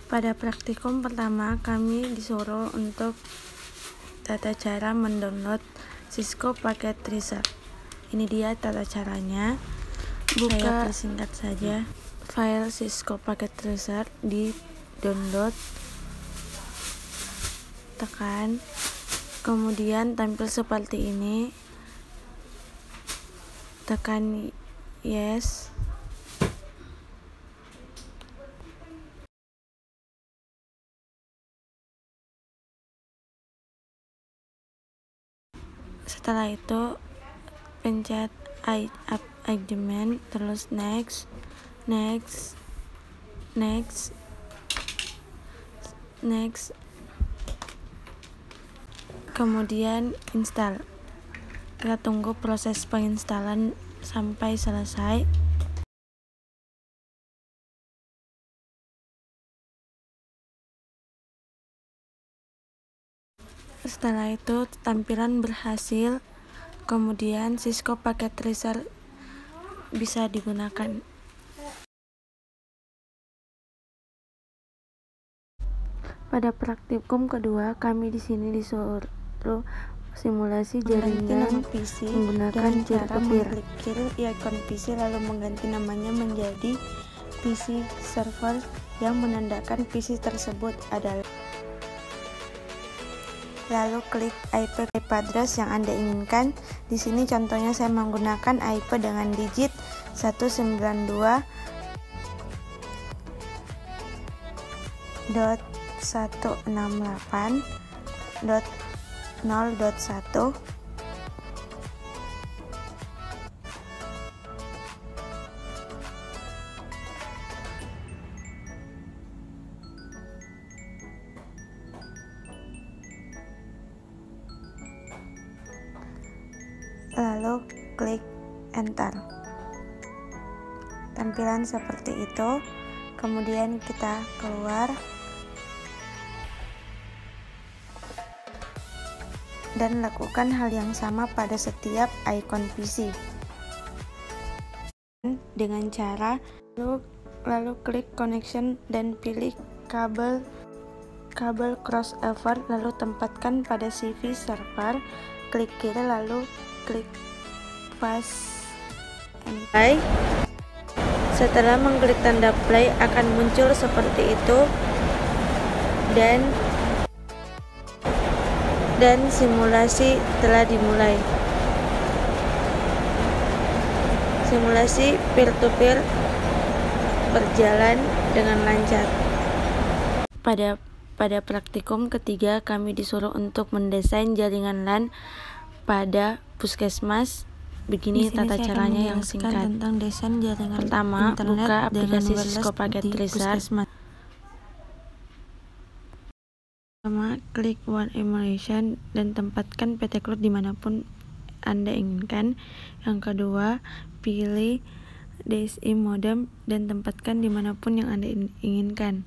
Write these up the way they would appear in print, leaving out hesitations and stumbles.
Pada praktikum pertama, kami disuruh untuk tata cara mendownload Cisco Packet Tracer. Ini dia tata caranya. Saya persingkat saja. File Cisco Packet Tracer di download, tekan, kemudian tampil seperti ini, tekan yes. Setelah itu pencet agreement, terus next, kemudian install. Kita tunggu proses penginstalan sampai selesai. Setelah itu tampilan berhasil, kemudian Cisco Packet Tracer bisa digunakan. Pada praktikum kedua, kami di sini disuruh simulasi jaringan PC menggunakan peer-to-peer. Klik icon PC lalu mengganti namanya menjadi PC server yang menandakan PC tersebut adalah. Lalu klik IP address yang Anda inginkan. Di sini contohnya saya menggunakan IP dengan digit 192.168.0.1. Lalu klik enter. Tampilan seperti itu. Kemudian kita keluar dan lakukan hal yang sama pada setiap icon PC dengan cara lalu klik connection dan pilih kabel crossover, lalu tempatkan pada CV server, klik kiri lalu klik paste and play. Setelah mengklik tanda play akan muncul seperti itu dan simulasi telah dimulai. Simulasi peer-to-peer berjalan dengan lancar. Pada praktikum ketiga, kami disuruh untuk mendesain jaringan LAN pada puskesmas. Begini tata caranya yang singkat. Tentang desain jaringan pertama, buka aplikasi Cisco Packet Tracer. Pertama, klik One Emulation dan tempatkan PT Cloud dimanapun Anda inginkan. Yang kedua, pilih DSI modem dan tempatkan dimanapun yang Anda inginkan.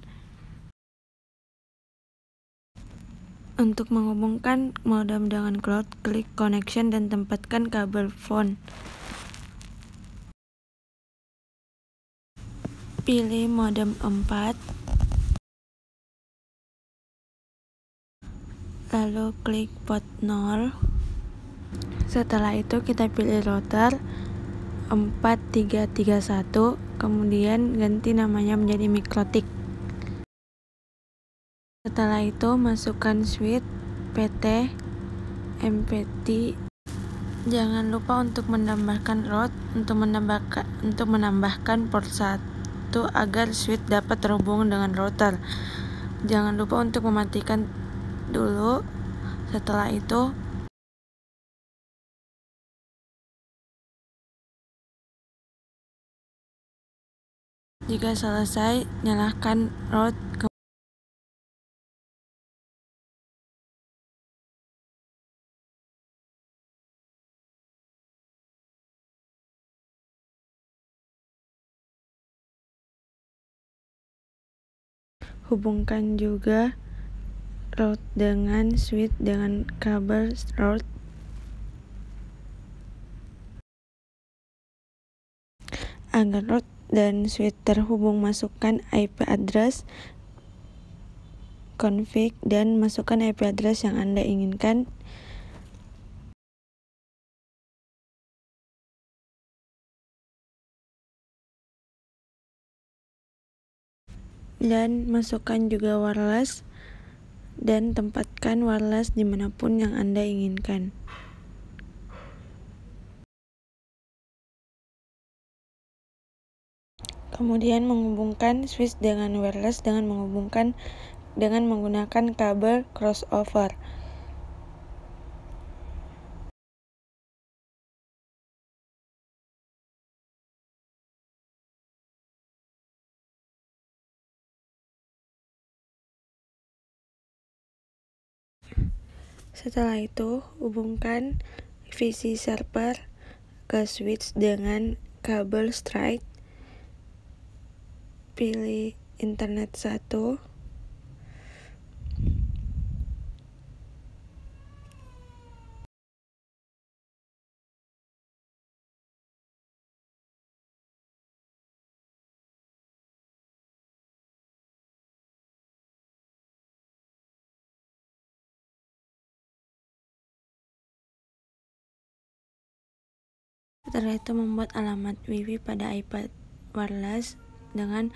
Untuk menghubungkan modem dengan cloud, klik connection dan tempatkan kabel phone. Pilih modem 4. Lalu klik port 0. Setelah itu kita pilih router 4331, kemudian ganti namanya menjadi Mikrotik. Setelah itu masukkan switch PT MPT. Jangan lupa untuk menambahkan route untuk menambahkan port 1 agar switch dapat terhubung dengan router. Jangan lupa untuk mematikan dulu. Setelah itu jika selesai, nyalakan route. Hubungkan juga route dengan switch dengan kabel route. Agar route dan switch terhubung, masukkan IP address config dan masukkan IP address yang Anda inginkan. Dan masukkan juga wireless dan tempatkan wireless dimanapun yang Anda inginkan. Kemudian menghubungkan switch dengan wireless dengan menggunakan kabel crossover. Setelah itu, hubungkan VC server ke switch dengan kabel straight. Pilih internet 1. Setelah itu membuat alamat WiFi pada iPad wireless dengan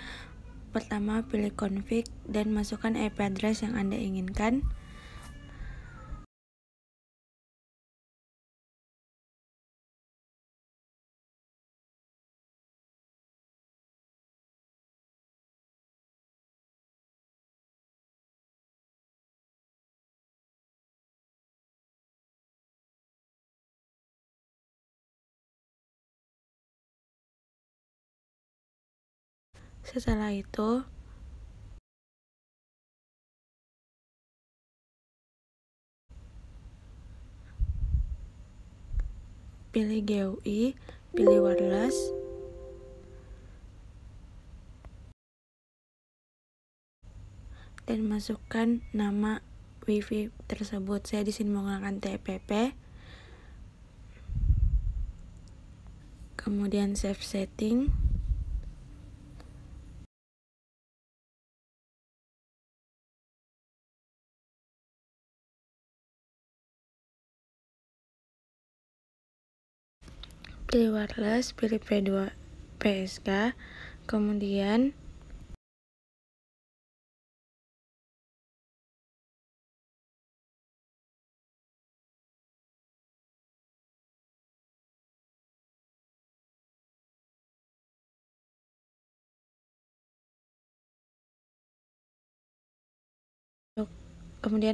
pertama pilih config dan masukkan IP address yang Anda inginkan. Setelah itu, pilih GUI, pilih wireless, dan masukkan nama WiFi tersebut. Saya di sini menggunakan TPP. Kemudian save setting. Pilih wireless, pilih P2 PSK, kemudian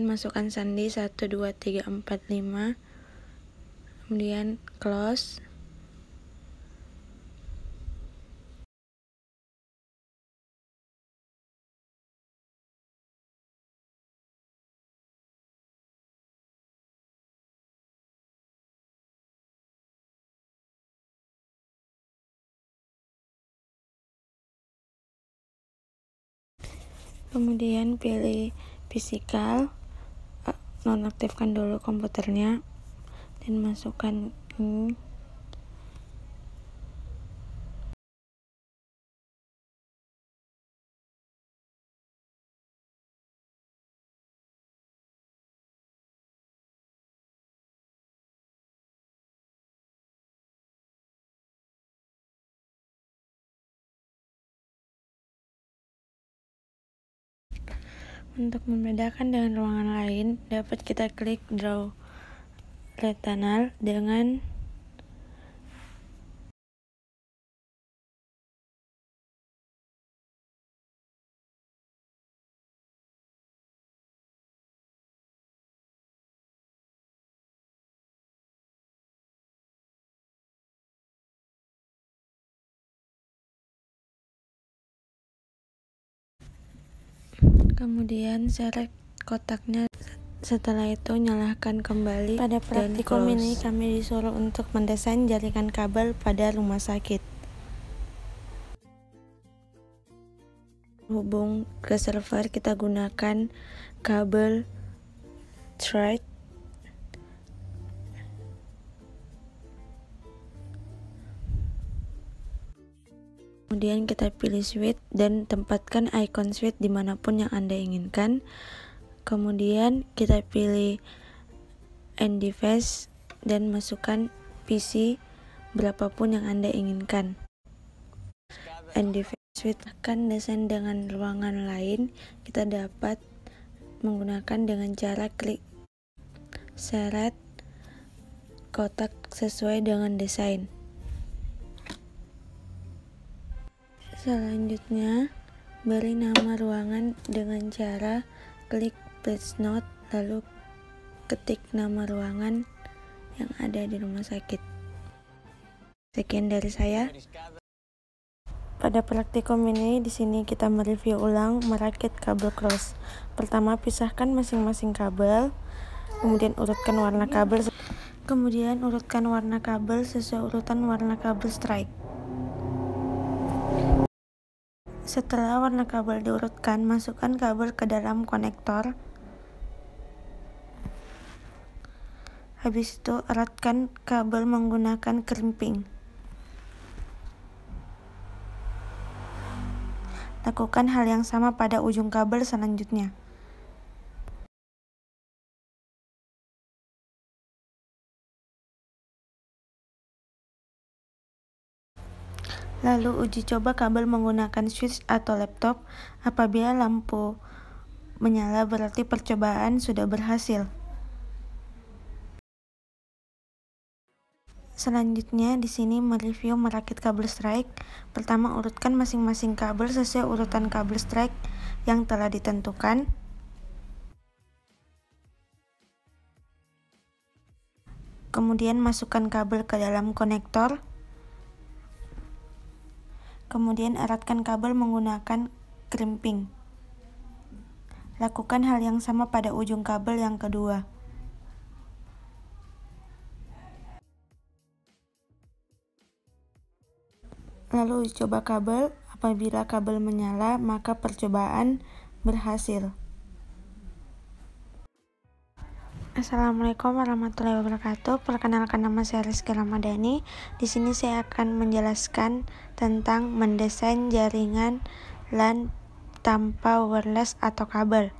masukkan sandi 1 2 3 4 5, kemudian close. Kemudian pilih physical, nonaktifkan dulu komputernya dan masukkan ini. Untuk membedakan dengan ruangan lain, dapat kita klik draw rectangle dengan kemudian select kotaknya. Setelah itu nyalakan kembali. Pada praktikum ini kami disuruh untuk mendesain jaringan kabel pada rumah sakit. Hubung ke server, kita gunakan kabel thread. Kemudian kita pilih suite dan tempatkan icon suite dimanapun yang Anda inginkan. Kemudian kita pilih end device dan masukkan PC berapapun yang Anda inginkan. End device suite akan desain dengan ruangan lain, kita dapat menggunakan dengan cara klik seret kotak sesuai dengan desain. Selanjutnya, beri nama ruangan dengan cara klik please note, lalu ketik nama ruangan yang ada di rumah sakit. Sekian dari saya. Pada praktikum ini, di sini kita mereview ulang merakit kabel cross. Pertama, pisahkan masing-masing kabel, kemudian urutkan warna kabel, sesuai urutan warna kabel strike. Setelah warna kabel diurutkan, masukkan kabel ke dalam konektor. Habis itu, eratkan kabel menggunakan crimping. Lakukan hal yang sama pada ujung kabel selanjutnya. Lalu uji coba kabel menggunakan switch atau laptop. Apabila lampu menyala berarti percobaan sudah berhasil. Selanjutnya di sini mereview merakit kabel strike. Pertama, urutkan masing-masing kabel sesuai urutan kabel strike yang telah ditentukan. Kemudian masukkan kabel ke dalam konektor. Kemudian eratkan kabel menggunakan crimping. Lakukan hal yang sama pada ujung kabel yang kedua. Lalu uji coba kabel. Apabila kabel menyala, maka percobaan berhasil. Assalamualaikum warahmatullahi wabarakatuh. Perkenalkan, nama saya Rizky Ramadhani. Di sini saya akan menjelaskan tentang mendesain jaringan LAN tanpa wireless atau kabel.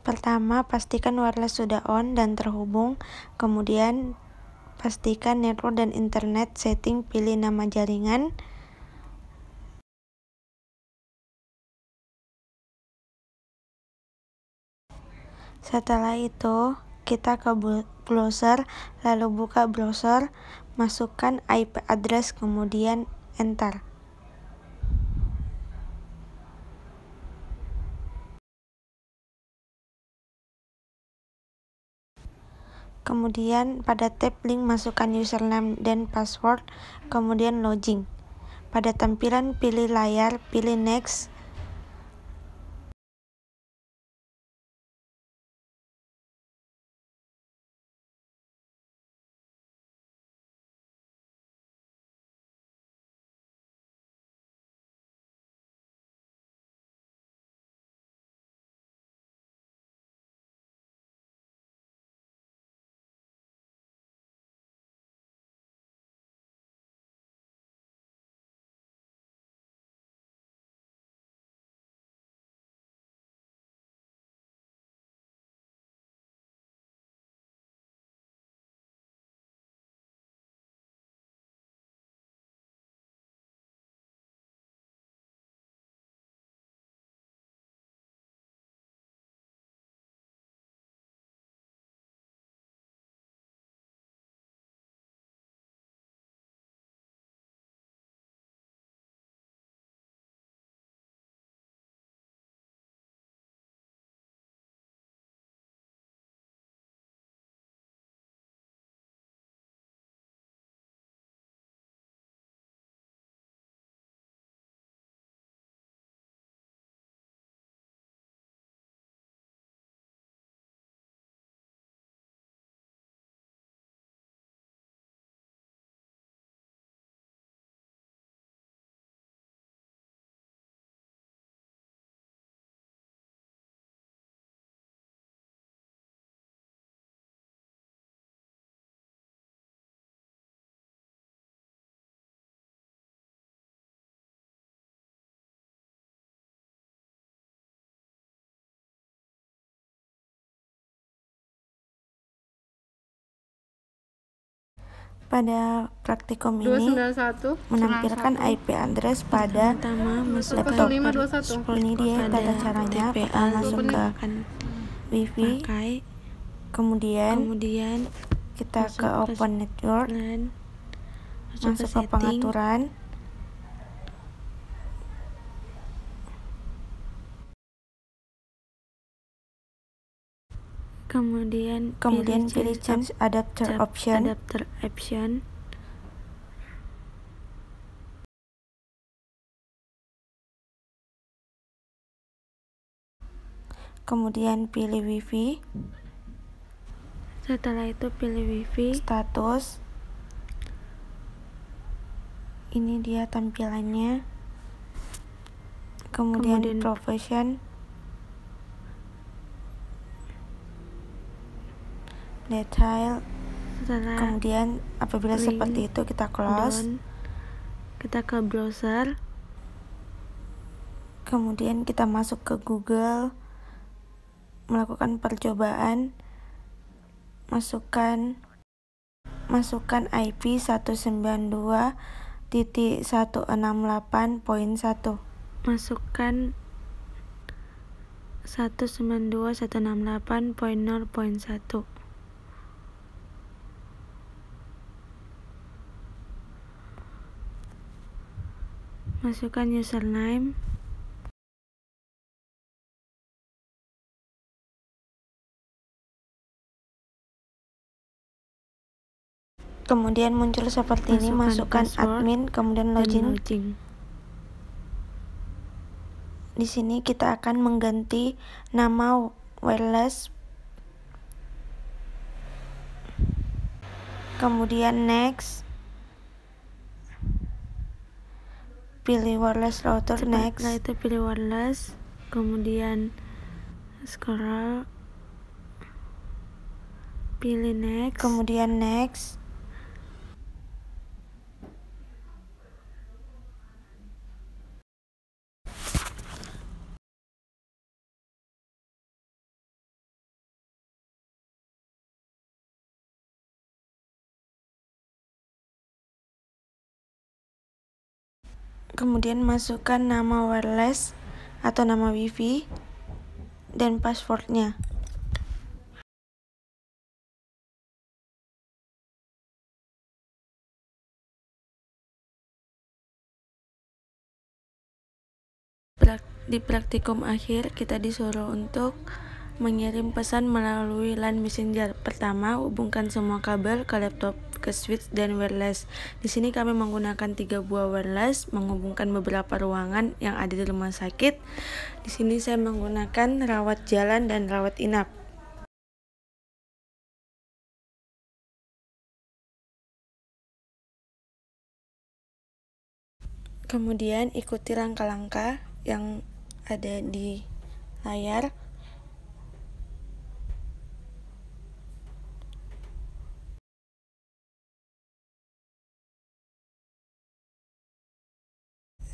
Pertama, pastikan wireless sudah on dan terhubung. Kemudian pastikan network dan internet setting, pilih nama jaringan. Setelah itu, kita ke browser, lalu buka browser, masukkan IP address, kemudian enter. Kemudian pada tab link masukkan username dan password, kemudian login. Pada tampilan pilih layar, pilih next. Pada praktikum ini menampilkan IP address pada laptop. Ini dia tata caranya. Masuk ke WiFi, kemudian kita ke Open Network, masuk ke pengaturan, kemudian pilih Change Adapter Option. Kemudian pilih WiFi. Setelah itu pilih WiFi. Status. Ini dia tampilannya. Kemudian Profession. Detail. Kemudian apabila seperti itu kita close. Kita ke browser. Kemudian kita masuk ke Google, melakukan percobaan, masukkan IP 192.168.1. Masukkan 192.168.0.1. Masukkan username. Kemudian muncul seperti ini, masukkan admin, kemudian login. Di sini kita akan mengganti nama wireless. Kemudian next. Pilih wireless router. Next. Setelah itu pilih wireless, kemudian scroll, pilih next, kemudian next. Kemudian masukkan nama wireless atau nama WiFi dan passwordnya. Di praktikum akhir kita disuruh untuk mengirim pesan melalui LAN Messenger. Pertama, hubungkan semua kabel ke laptop, ke switch dan wireless. Di sini kami menggunakan 3 buah wireless menghubungkan beberapa ruangan yang ada di rumah sakit. Di sini saya menggunakan rawat jalan dan rawat inap. Kemudian ikuti langkah-langkah yang ada di layar.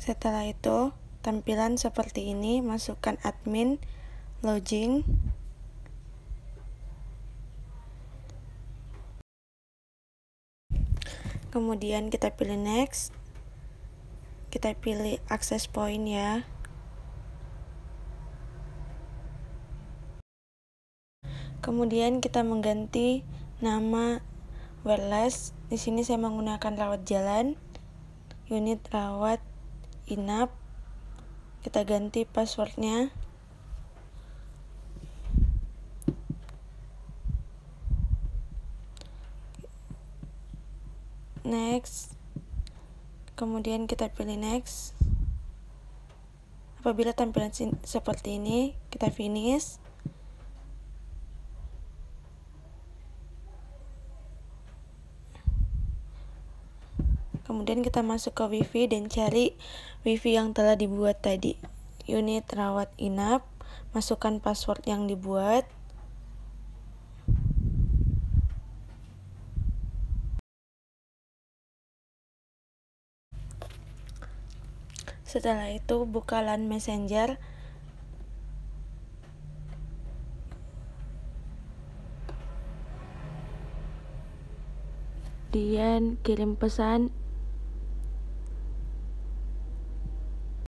Setelah itu, tampilan seperti ini, masukkan admin, login. Kemudian kita pilih next. Kita pilih access point ya. Kemudian kita mengganti nama wireless. Di sini saya menggunakan rawat jalan, unit rawat inap. Kita ganti passwordnya. Next. Kemudian kita pilih next. Apabila tampilan seperti ini, kita finish. Kemudian kita masuk ke WiFi dan cari WiFi yang telah dibuat tadi. Unit rawat inap, masukkan password yang dibuat. Setelah itu buka LAN Messenger. kemudian kirim pesan